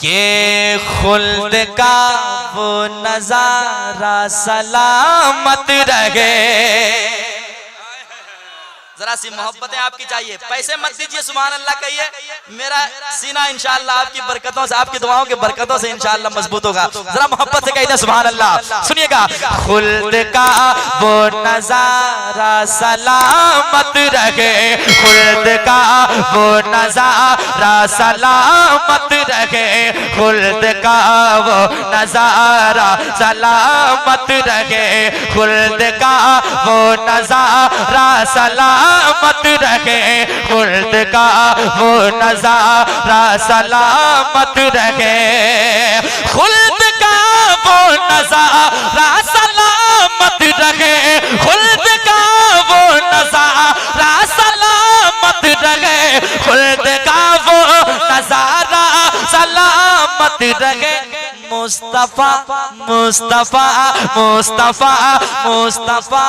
के खुल्द का वो नजारा सलामत रहे। जरा सी मोहब्बतें आपकी चाहिए, पैसे मत दीजिए, सुभान अल्लाह कहिए। मेरा सीना इंशाअल्लाह आपकी बरकतों से, आपकी दुआओं की बरकतों से इंशाअल्लाह मजबूत होगा। जरा मोहब्बत से कहिए सुभान अल्लाह। सुनिएगा, खुल्द का वो नजारा सलामत रहे, खुल्द का वो नजारा सलामत रहे, खुल्द का वो नजारा सलामत रहे, खुल्द का वो नजारा सलामत रहे, खुल्द का वो नजारा सलामत रहे, खुल्द का वो नजारा सलामत रहे, खुल्द का वो नजारा सलामत रहे, खुल्द का वो नजारा सलामत रहे। मुस्तफा मुस्तफा मुस्तफा मुस्तफा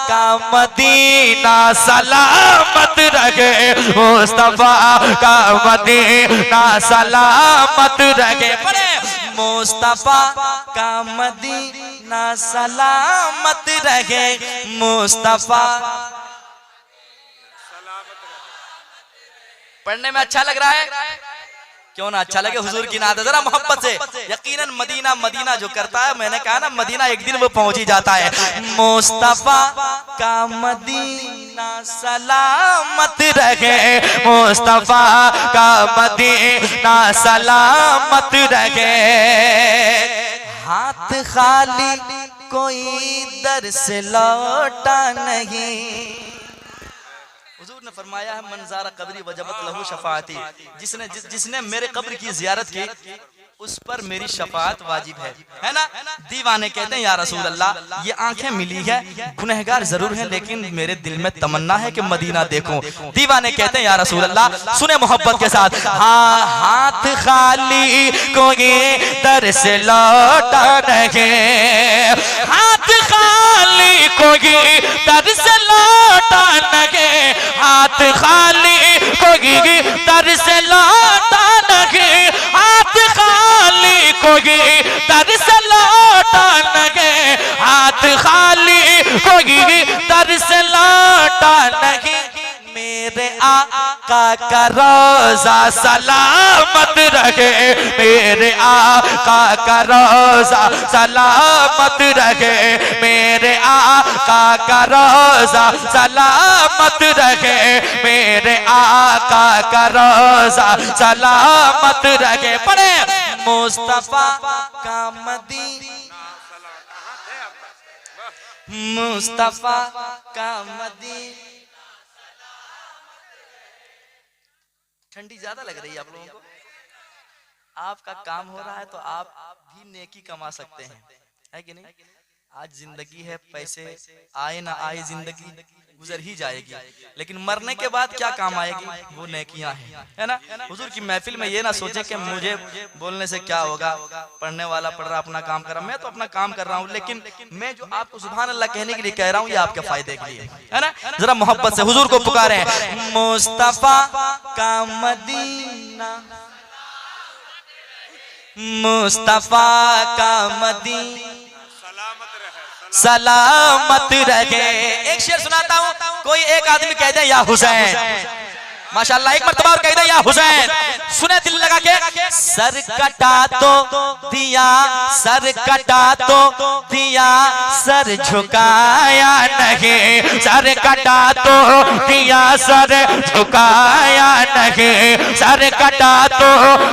का मदीना सलामत रहे, मुस्तफा का मदीना सलामत रहे। मुस्तफा का मदीना सलामत रहे, मुस्तफा। पढ़ने में अच्छा लग रहा है? क्यों ना अच्छा लगे, हुजूर की नात है। जरा मोहब्बत से, यकीनन मदीना मदीना जो करता है, मैंने कहा ना मदीना एक दिन वो पहुंच ही जाता है। मुस्तफा का मदीना सलामत रहे, मुस्तफा का मदीना सलामत रहे। हाथ खाली कोई दर से लौटा नहीं। हुजूर ने फरमाया है, मंजारा कब्री वजबत लहू शफाअती, जिसने मेरे कब्र की जियारत की उस पर मेरी शफाअत वाजिब है ना। दीवाने कहते हैं या रसूल अल्लाह, ये आंखें मिली है, गुनहगार जरूर हैं, लेकिन मेरे दिल में तमन्ना है कि मदीना देखूं। दीवाने कहते हैं या रसूल अल्लाह, सुने मोहब्बत के साथ, हाँ हाथ खाली कोई दर से लौटा नहीं, हाथ खाली कोई दर से लौटा नहीं, हाथ खाली कोई दर से लौटा नहीं, हाथ खाली कोई दर से लौटा नहीं, हाथ खाली कोई दर से लौटा नहीं। मेरे आका का रोजा सलामत रहे, मेरे आका का रोजा सलामत रहे, मेरे आका का रोजा सलामत रहे, मेरे आका का रोजा सलामत रहे। पढ़े, मुस्तफा का मदीना, मुस्तफा का मदीना। ठंडी ज्यादा लग रही है आप लोगों को? आपका काम हो रहा है तो आप भी नेकी कमा सकते हैं, है कि नहीं? आज जिंदगी है, पैसे आए ना आए जिंदगी गुजर ही जाएगी, लेकिन मरने के बाद क्या काम आएगी? वो नेकियां हैं, है ना। हुजूर की महफिल में ये ना सोचे कि मुझे बोलने से क्या होगा, पढ़ने वाला पढ़ रहा, अपना काम कर रहा, मैं तो अपना काम कर रहा हूँ, लेकिन मैं जो आपको सुभान अल्लाह कहने के लिए कह रहा हूँ, ये आपके फायदे के लिए है ना। जरा मोहब्बत से हुजूर को पुकारे हैं, मुस्तफा का मदीना, मुस्तफा का मदीना सलामत रहे। एक शेर सुनाता हूँ, कोई एक आदमी कह दे या हुसैन, माशाल्लाह, एक मर्तबा और कह दे या हुसैन, सुने दिल लगा के। सर कटा तो दिया, सर कटा तो दिया, सर झुकाया नहीं, सर कटा तो दिया, सर झुकाया नहीं, सर कटा तो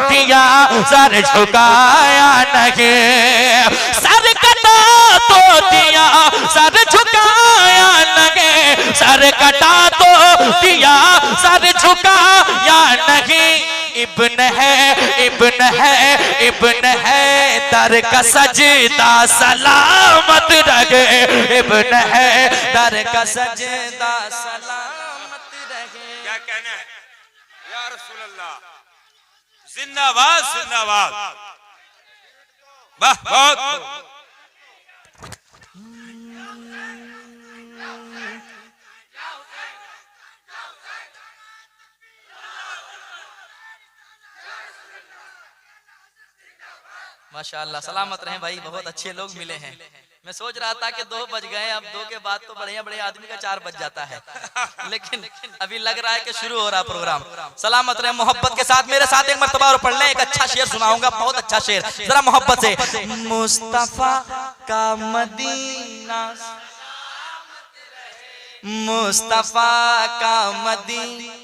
दिया, सर झुकाया नहीं, सर कटा तो दिया, सर झुकाया नहीं, सर कटा तो दिया, सर झुकाया नहीं। इब्न है, इब्न है, इब्न है दर का सजदा सलामत रहे, इब्न है दर का सजदा सलामत रहे। क्या कहना है या रसूल अल्लाह? जिंदाबाद जिंदाबाद, वाह बहुत। माशाअल्लाह, सलामत रहें भाई, बहुत अच्छे लोग मिले हैं। मैं सोच रहा था कि 2 बज गए, अब 2 के बाद तो बढ़िया बढ़िया आदमी का 4 बज जाता है, लेकिन अभी लग रहा है कि शुरू हो रहा प्रोग्राम। सलामत रहे, मोहब्बत के साथ मेरे साथ एक मर्तबा और पढ़ लें। एक अच्छा शेर सुनाऊंगा, बहुत अच्छा शेर, जरा मोहब्बत से। मुस्तफा का मदीना, मुस्तफा का मदीना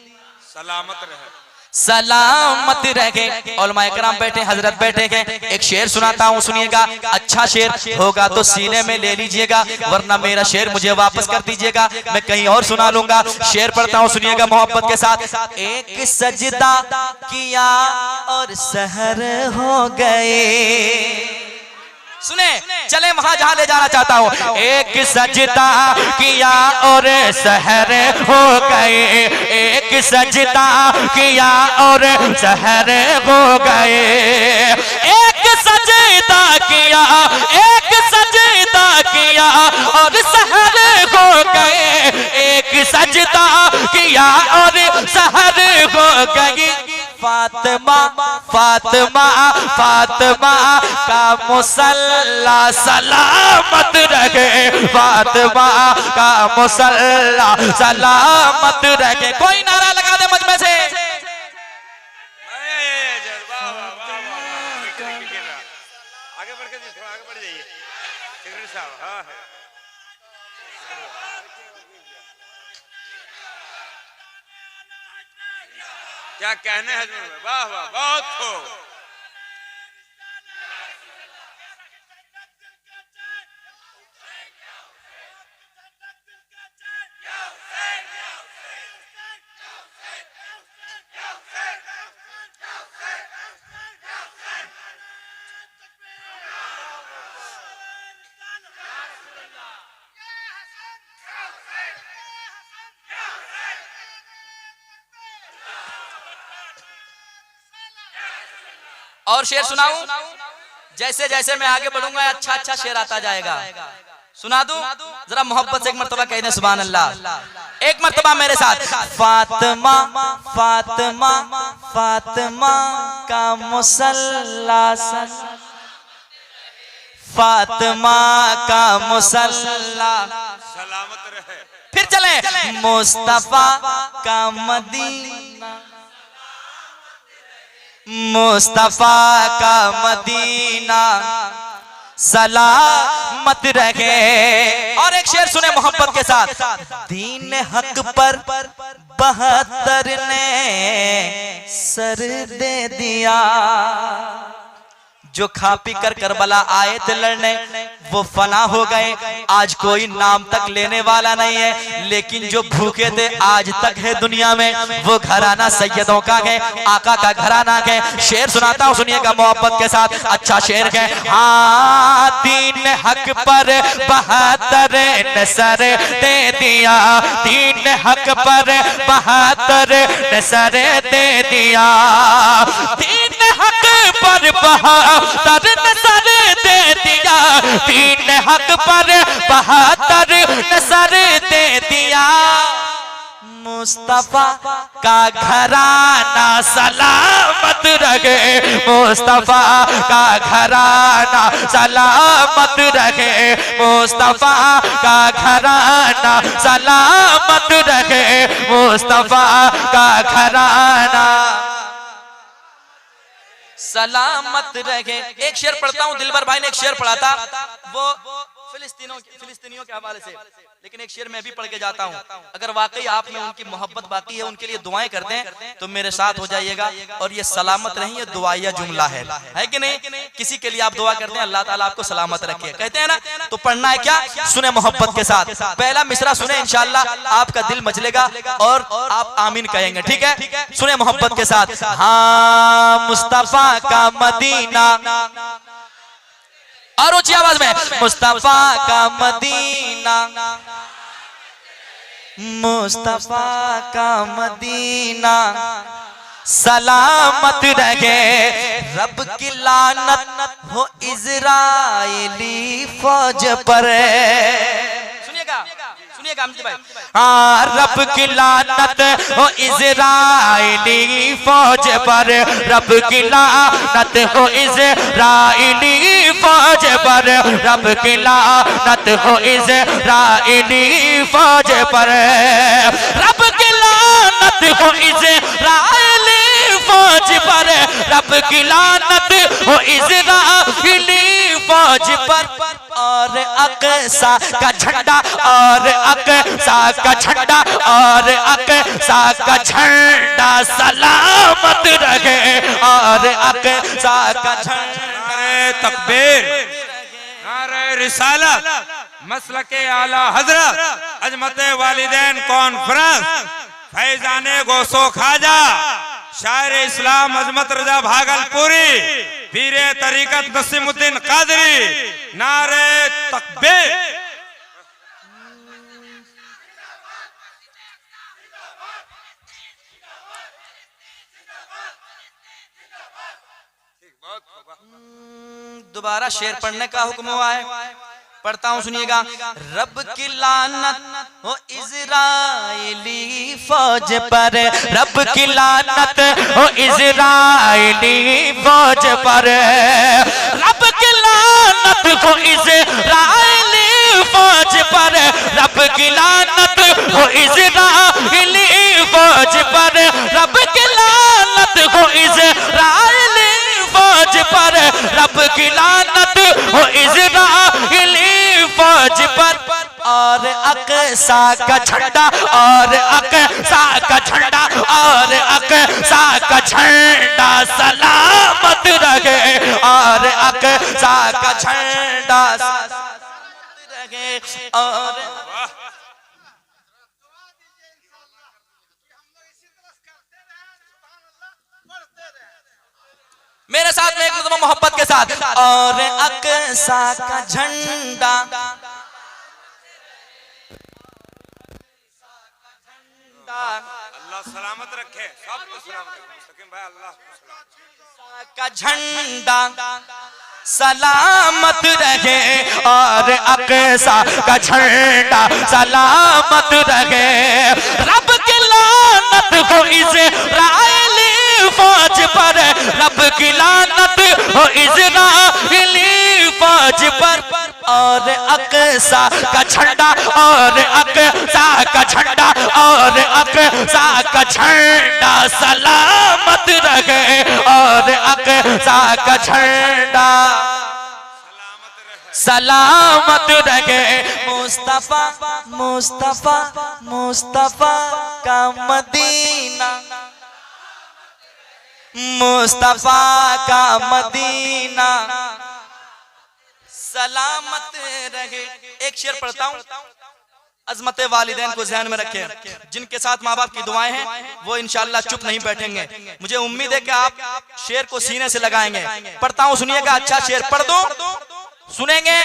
सलामत रहे, सलामत रहे। उलमाए कराम बैठे, हजरत बैठे हैं। एक शेर सुनाता हूँ, सुनिएगा। अच्छा शेर होगा तो सीने में ले लीजिएगा, वरना मेरा शेर मुझे वापस कर दीजिएगा, मैं कहीं और सुना लूंगा। शेर पढ़ता हूँ, सुनिएगा मोहब्बत के साथ। एक सजदा किया और सहर हो गए। सुने, चले वहां जहां ले जाना चाहता हूं। एक सजदा किया और सहर हो गए, एक सजदा किया और सहर हो गए, एक सजदा किया, एक सजदा किया और सहर हो गए, एक सजदा किया और सहर हो गई। फातिमा फातिमा फातिमा का मुसल्ला सलामत रहे, फातिमा का मुसल्ला सलामत रहे। कोई नारा लगा दे मजमे से। आगे बढ़ के थोड़ा आगे बढ़ जाइए सेक्रेटरी साहब। हाँ है, क्या कहने हैं हजूर में, वाह वाह, बहुत खूब। और शेर सुनाऊं? जैसे जैसे मैं आगे बढ़ूंगा अच्छा अच्छा शेर आता जाएगा। सुना दूं? जरा मोहब्बत से एक मर्तबा कह दें सुभान अल्लाह। एक मर्तबा मेरे साथ। फातिमा फातिमा फातिमा का मुसल्ला, फातिमा का मुसल्ला सलामत रहे। फिर चले। मुस्तफा का मदीना, मुस्तफा का मदीना सलामत रहे। और एक शेर सुने मोहब्बत के साथ। दीन हक पर 72 ने सर दे दिया, जो खा पी कर करबला आए थे लड़ने वो फना हो गए, आज कोई नाम तक लेने वाला नहीं है, लेकिन जो भूखे थे आज तक है दुनिया में, वो घराना सैयदों का है, आका का घराना है। शेर सुनाता हूँ, सुनिएगा मोहब्बत के साथ। अच्छा शेर है। हाँ, दीन हक पर 72 ने सर दे दिया, दीन हक पर 72 ने सर दे दिया, दीन हक पर 72 ने सर दे दिया, दीन हक पर 72 ने सर दे दिया। मुस्तफा का घराना सलामत रहे, मुस्तफा का घराना सलामत रहे, मुस्तफा का घराना सलामत रहे, मुस्तफा का घराना सलामत रहे। एक शेर पढ़ता हूँ, दिलबर भाई ने एक शेर पढ़ा था, वो फिलिस्तीनियों के हवाले से, लेकिन एक शेर मैं भी पढ़ के जाता हूँ। अगर वाकई आप में उनकी मोहब्बत बाकी है, उनके लिए दुआएं करते हैं तो मेरे साथ हो जाइएगा। और ये सलामत रही, ये दुआया जुमला है कि नहीं? किसी के लिए आप दुआ करते हैं, अल्लाह ताला आपको सलामत रखे, कहते हैं ना, तो पढ़ना है क्या? सुने मोहब्बत के साथ। पहला मिसरा सुने, इंशाअल्लाह आपका दिल मचलेगा और आप आमीन कहेंगे, ठीक है? सुने मोहब्बत के साथ। हाँ, मुस्तफा का मदीना, और ऊंची आवाज में, मुस्तफा का मदीना, मुस्तफा का मदीना सलामत रहे। रब की लानत हो इजराइली फौज पर। सुनिएगा सुनिएगा अमित भाई। हाँ, रब की लानत हो इज़राइली फौज पर, रब की लानत हो इज़राइली फौज पर, रब की लानत हो इज़राइली फौज पर, रब की लानत हो इज़राइली फौज पर, रब की लानत हो इज़राइली फौज पर। और अक़सा का झंडा, और अक़सा का झंडा, और अक़सा का झंडा सलामत रहे, और अक़सा का झंडा। तकबीर, नारे रिसालत, मसलके आला हजरत, अजमते वालिदैन कॉन्फ्रेंस, फैजाने गोसो खाजा, शायर इस्लाम अजमत रजा भागलपुरी, पीरे तरीकत नसीमुद्दीन कादरी, नारे तकबीर। दोबारा शेर पढ़ने का हुक्म हुआ है, पढ़ता हूँ सुनिएगा। रब की लानत हो इज़राइली फौज पर, रब की लानत हो इज़राइली फौज पर, रब की लानत हो इज़राइली फौज पर, रब की लानत हो इज़राइली फौज पर, रब की लानत हो इज़राइली फौज पर, रब की लानत हो इज़राइली फौज पर। और अक़सा का झंडा, और अक़सा का झंडा, और अक़सा का झंडा सलामत रहे, और अक़सा का झंडा सलामत रहे। और मेरे साथ में एक मतलब मोहब्बत के साथ, और अक़सा का झंडा, अल्लाह सलामत रखे, सबको सलामत रखे, मुस्तकीम भाई अल्लाह का झंडा सलामत रहे, और अक़सा का झंडा सलामत रहे। रब की लानत हो इज़राइली फौज पर, रब की लानत हो इज़राइली फौज पर। और अक़सा का झंडा, और अक़सा का झंडा, और अक़सा का झंडा सलामत रहे, और अक़सा का झंडा सलामत रहे। मुस्तफा मुस्तफा मुस्तफा का मदीना, मुस्तफा का मदीना सलामत रहे। एक शेर पढ़ता हूँ, अजमत वालिदैन को ध्यान में रखें, जिनके साथ माँ बाप की दुआएं हैं वो इंशाअल्लाह चुप नहीं बैठेंगे। मुझे उम्मीद है कि आप शेर को सीने से लगाएंगे। पढ़ता हूँ सुनिएगा, अच्छा शेर पढ़ दो, सुनेंगे।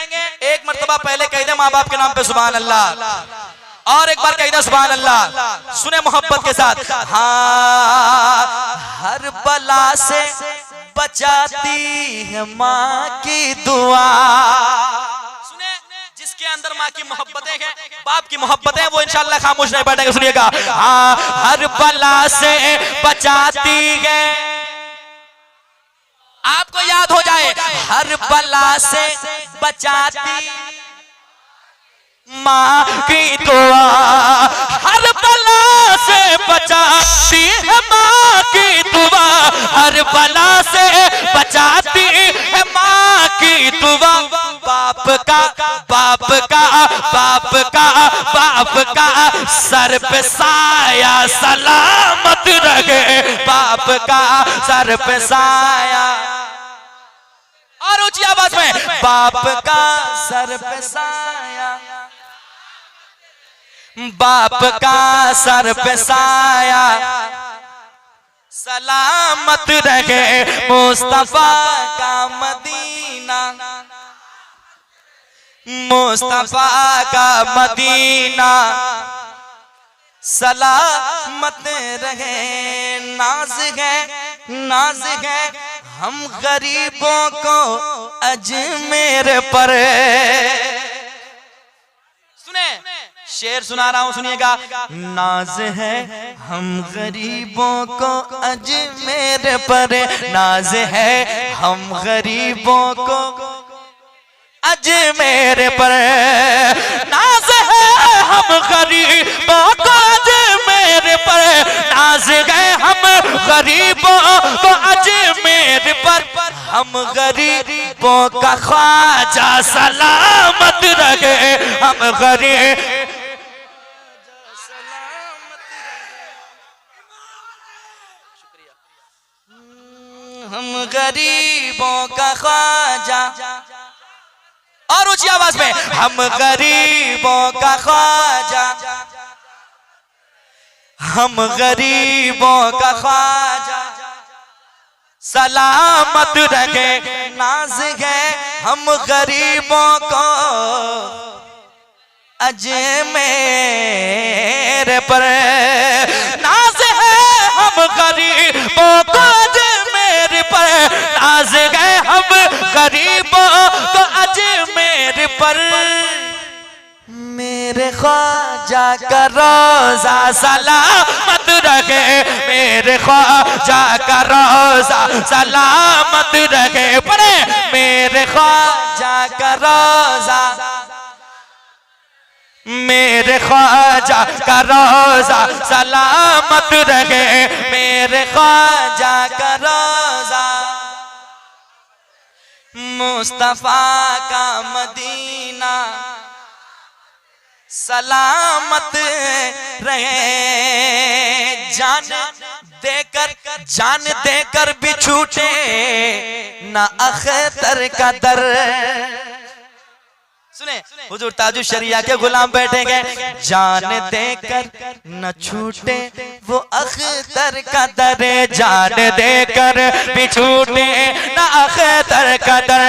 एक मर्तबा पहले कह दे माँ बाप के नाम पे सुभान अल्लाह, और एक बार कह दे सुभान अल्लाह। सुने मोहब्बत के साथ। हाँ, हर बला से बचाती है माँ की दुआ। सुने, जिसके अंदर माँ की मोहब्बतें हैं, बाप की मोहब्बतें, वो इंशाअल्लाह खामोश नहीं बैठेंगे। सुनिएगा, हाँ, हर बला से बचाती है, आपको याद हो जाए, हर बला से बचाती माँ की दुआ, हर बला से बचाती है माँ की दुआ, हर बला से बचाती है माँ की दुआ। बाप का बाप का बाप का बाप का सर पे साया सलामत रहे, बाप का सर पे साया, और ऊंची आवाज में, बाप का सर पे साया, बाप का सर पे साया सलामत रहे। मुस्तफा का मदीना, मुस्तफा का मदीना सलामत रहे। नाज है नाज है हम गरीबों को अजमेर पर। सुने, शेर सुना रहा हूं, सुनिएगा। नाज है हम गरीबों को अजमेर पर, नाज है हम गरीबों को अजमेर पर, नाज है हम गरीबों को अजमेर पर, नाज है हम गरीबों को अजमेर पर, हम गरीबों का ख्वाजा सलामत रहे, हम गरीब हम गरीबों का ख्वाजा, और ऊंची आवाज में, हम गरीबों का ख्वाजा, हम गरीबों का ख्वाजा सलामत रखे, नाज है हम गरीबों को अजमेर पर, नाज है हम गरीबों को अजमेर पर, नाज है हम गरीबों को अजमेर पर, मेरे ख्वाजा का रोजा सलामत रखे, मेरे ख्वाजा का रोजा सलामत रखे, पढ़े, मेरे ख्वाजा का रोजा, मेरे ख्वाजा का रोजा सलामत रखे, मेरे ख्वाजा का रोजा, मुस्तफा का मदीना सलामत रहे, जान देकर भी छूटे ना अख्तर का दर। सुने, हुजूर ताजु शरिया के गुलाम बैठेंगे, जान देकर न छूटे वो अख्तर का दर, जान देकर भी छूटे न अख्तर का दर,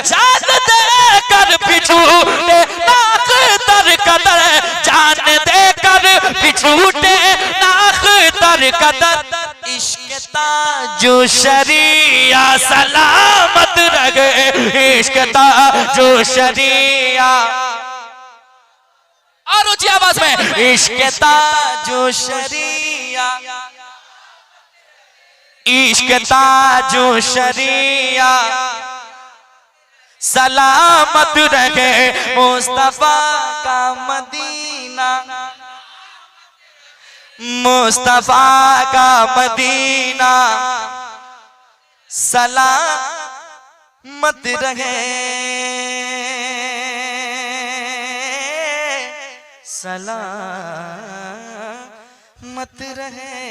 जान देकर भी छूटे न अख्तर का दर, जान देकर भी छूटे न अख्तर का दर, इश्क ताजु शरिया सलामत रहे, इश्क ताजु शरिया, और ऊंची आवाज में, इश्क ताजु शरिया, इश्क ताजु शरिया सलामत रहे, मुस्तफा का मदीना, मुस्तफा का मदीना सलामत रहे, सलामत रहे।